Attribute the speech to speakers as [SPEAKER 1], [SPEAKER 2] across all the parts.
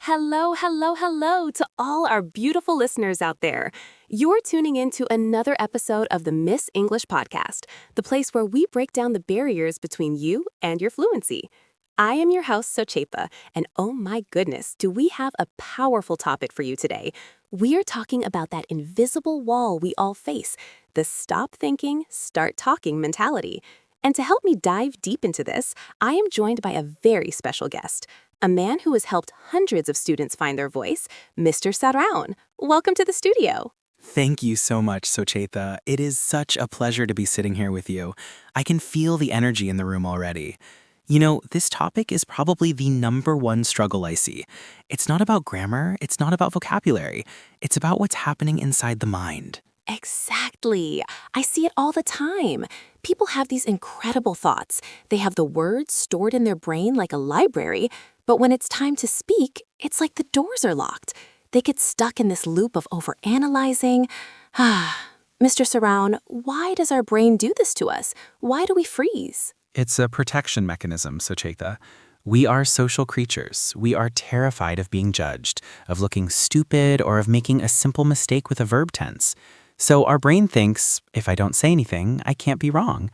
[SPEAKER 1] Hello, hello, hello to all our beautiful listeners out there. You're tuning in to another episode of the Miss English Podcast, the place where we break down the barriers between you and your fluency. I am your host, Sochepa, and oh my goodness, do we have a powerful topic for you today. We are talking about that invisible wall we all face, the stop thinking, start talking mentality. And to help me dive deep into this, I am joined by a very special guest, a man who has helped hundreds of students find their voice, Mr. Saraun. Welcome to the studio.
[SPEAKER 2] Thank you so much, Sochepa. It is such a pleasure to be sitting here with you. I can feel the energy in the room already. You know, this topic is probably the number one struggle I see. It's not about grammar, it's not about vocabulary. It's about what's happening inside the mind.
[SPEAKER 1] Exactly. I see it all the time. People have these incredible thoughts. They have the words stored in their brain like a library, but when it's time to speak, it's like the doors are locked. They get stuck in this loop of overanalyzing. Mr. Saraun, why does our brain do this to us? Why do we freeze?
[SPEAKER 2] It's a protection mechanism, Sochepa. We are social creatures. We are terrified of being judged, of looking stupid, or of making a simple mistake with a verb tense. So our brain thinks, if I don't say anything, I can't be wrong.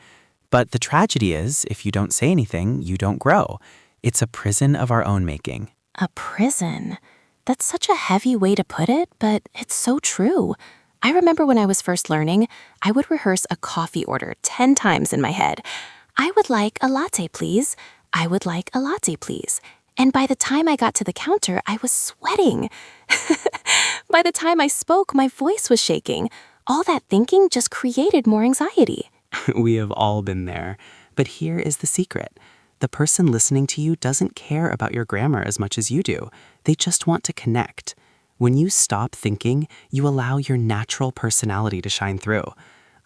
[SPEAKER 2] But the tragedy is, if you don't say anything, you don't grow. It's a prison of our own making.
[SPEAKER 1] A prison? That's such a heavy way to put it, but it's so true. I remember when I was first learning, I would rehearse a coffee order 10 times in my head. I would like a latte, please. I would like a latte, please. And by the time I got to the counter, I was sweating. By the time I spoke, my voice was shaking. All that thinking just created more anxiety.
[SPEAKER 2] We have all been there. But here is the secret. The person listening to you doesn't care about your grammar as much as you do. They just want to connect. When you stop thinking, you allow your natural personality to shine through.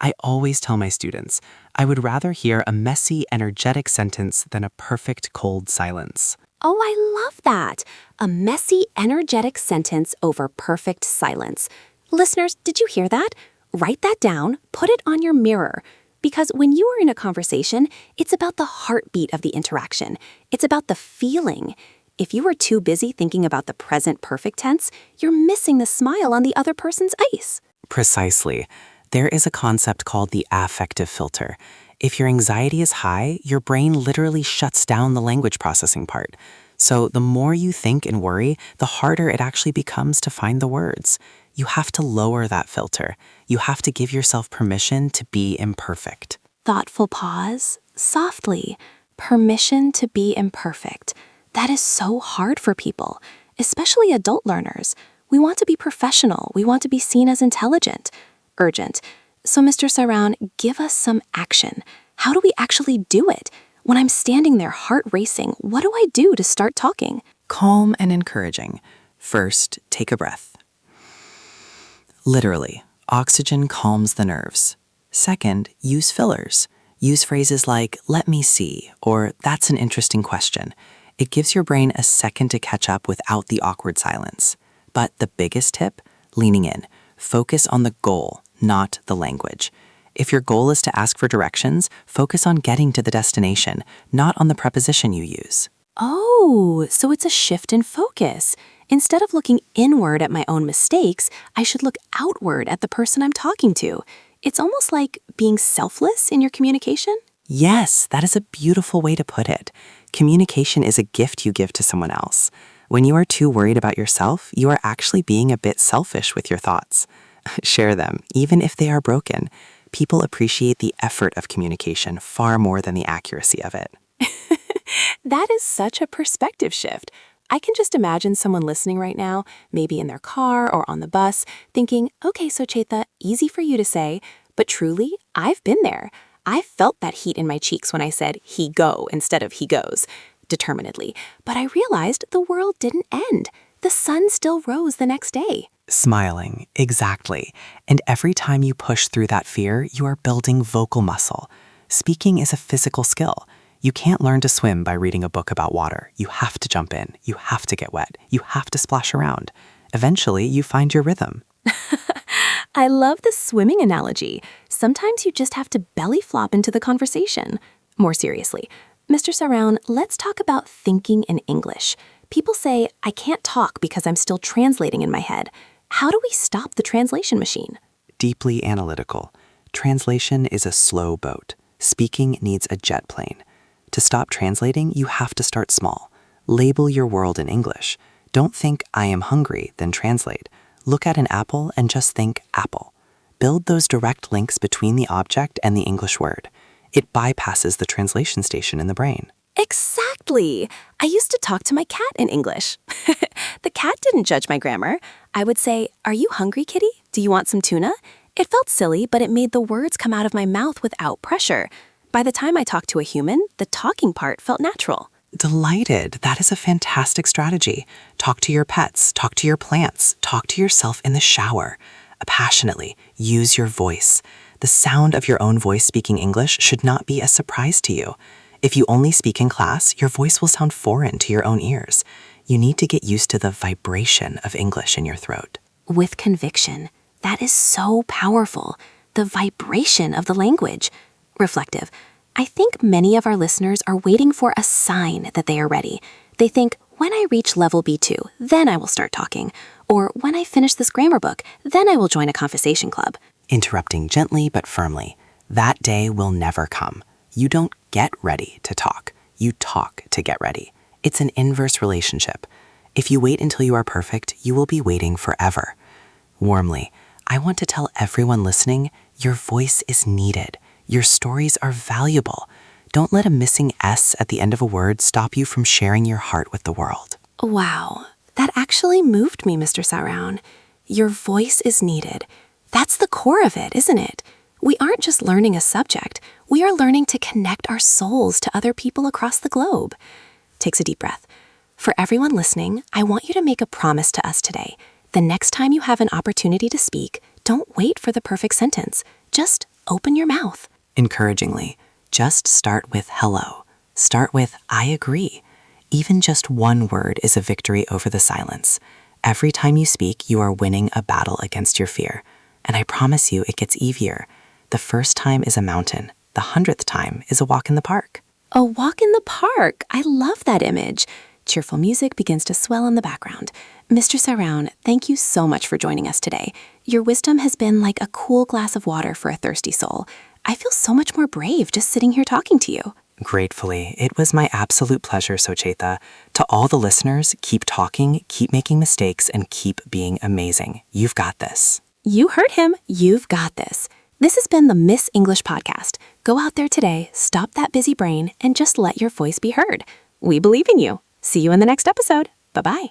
[SPEAKER 2] I always tell my students, I would rather hear a messy, energetic sentence than a perfect, cold silence.
[SPEAKER 1] Oh, I love that. A messy, energetic sentence over perfect silence. Listeners, did you hear that? Write that down, put it on your mirror. Because when you are in a conversation, it's about the heartbeat of the interaction. It's about the feeling. If you are too busy thinking about the present perfect tense, you're missing the smile on the other person's face.
[SPEAKER 2] Precisely. There is a concept called the affective filter. If your anxiety is high, your brain literally shuts down the language processing part. So the more you think and worry, the harder it actually becomes to find the words. You have to lower that filter. You have to give yourself permission to be imperfect.
[SPEAKER 1] Thoughtful pause, softly, permission to be imperfect. That is so hard for people, especially adult learners. We want to be professional. We want to be seen as intelligent. Urgent. So, Mr. Saraun, give us some action. How do we actually do it? When I'm standing there, heart racing, what do I do to start talking?
[SPEAKER 2] Calm and encouraging. First, take a breath. Literally, oxygen calms the nerves. Second, use fillers. Use phrases like, let me see, or that's an interesting question. It gives your brain a second to catch up without the awkward silence. But the biggest tip, leaning in. Focus on the goal, not the language. If your goal is to ask for directions, focus on getting to the destination, not on the preposition you use.
[SPEAKER 1] Oh, so it's a shift in focus. Instead of looking inward at my own mistakes, I should look outward at the person I'm talking to. It's almost like being selfless in your communication.
[SPEAKER 2] Yes, that is a beautiful way to put it. Communication is a gift you give to someone else. When you are too worried about yourself, you are actually being a bit selfish with your thoughts. Share them, even if they are broken. People appreciate the effort of communication far more than the accuracy of it.
[SPEAKER 1] That is such a perspective shift. I can just imagine someone listening right now, maybe in their car or on the bus, thinking, okay, Sochepa, easy for you to say, but truly, I've been there. I felt that heat in my cheeks when I said he go instead of he goes, determinedly. But I realized the world didn't end. The sun still rose the next day.
[SPEAKER 2] Smiling, exactly. And every time you push through that fear, you are building vocal muscle. Speaking is a physical skill. You can't learn to swim by reading a book about water. You have to jump in. You have to get wet. You have to splash around. Eventually, you find your rhythm.
[SPEAKER 1] I love the swimming analogy. Sometimes you just have to belly flop into the conversation. More seriously, Mr. Saraun, let's talk about thinking in English. People say, I can't talk because I'm still translating in my head. How do we stop the translation machine?
[SPEAKER 2] Deeply analytical. Translation is a slow boat. Speaking needs a jet plane. To stop translating, you have to start small. Label your world in English. Don't think, I am hungry, then translate. Look at an apple and just think, apple. Build those direct links between the object and the English word. It bypasses the translation station in the brain.
[SPEAKER 1] Exactly. I used to talk to my cat in English. The cat didn't judge my grammar. I would say, are you hungry, kitty? Do you want some tuna? It felt silly, but it made the words come out of my mouth without pressure. By the time I talked to a human, the talking part felt natural.
[SPEAKER 2] Delighted. That is a fantastic strategy. Talk to your pets, talk to your plants, talk to yourself in the shower. Passionately, use your voice. The sound of your own voice speaking English should not be a surprise to you. If you only speak in class, your voice will sound foreign to your own ears. You need to get used to the vibration of English in your throat.
[SPEAKER 1] With conviction. That is so powerful. The vibration of the language. Reflective. I think many of our listeners are waiting for a sign that they are ready. They think, when I reach level B2, then I will start talking. Or when I finish this grammar book, then I will join a conversation club.
[SPEAKER 2] Interrupting gently but firmly. That day will never come. You don't get ready to talk. You talk to get ready. It's an inverse relationship. If you wait until you are perfect, you will be waiting forever. Warmly, I want to tell everyone listening, your voice is needed. Your stories are valuable. Don't let a missing S at the end of a word stop you from sharing your heart with the world.
[SPEAKER 1] Wow, that actually moved me, Mr. Saroun. Your voice is needed. That's the core of it, isn't it? We aren't just learning a subject. We are learning to connect our souls to other people across the globe. Takes a deep breath. For everyone listening, I want you to make a promise to us today. The next time you have an opportunity to speak, don't wait for the perfect sentence. Just open your mouth.
[SPEAKER 2] Encouragingly, just start with hello. Start with I agree. Even just one word is a victory over the silence. Every time you speak, you are winning a battle against your fear. And I promise you, it gets easier. The first time is a mountain. The 100th time is a walk in the park.
[SPEAKER 1] A walk in the park. I love that image. Cheerful music begins to swell in the background. Mr. Saroun, thank you so much for joining us today. Your wisdom has been like a cool glass of water for a thirsty soul. I feel so much more brave just sitting here talking to you.
[SPEAKER 2] Gratefully, it was my absolute pleasure, Socheta. To all the listeners, keep talking, keep making mistakes, and keep being amazing. You've got this.
[SPEAKER 1] You heard him. You've got this. This has been the Miss English Podcast. Go out there today, stop that busy brain, and just let your voice be heard. We believe in you. See you in the next episode. Bye-bye.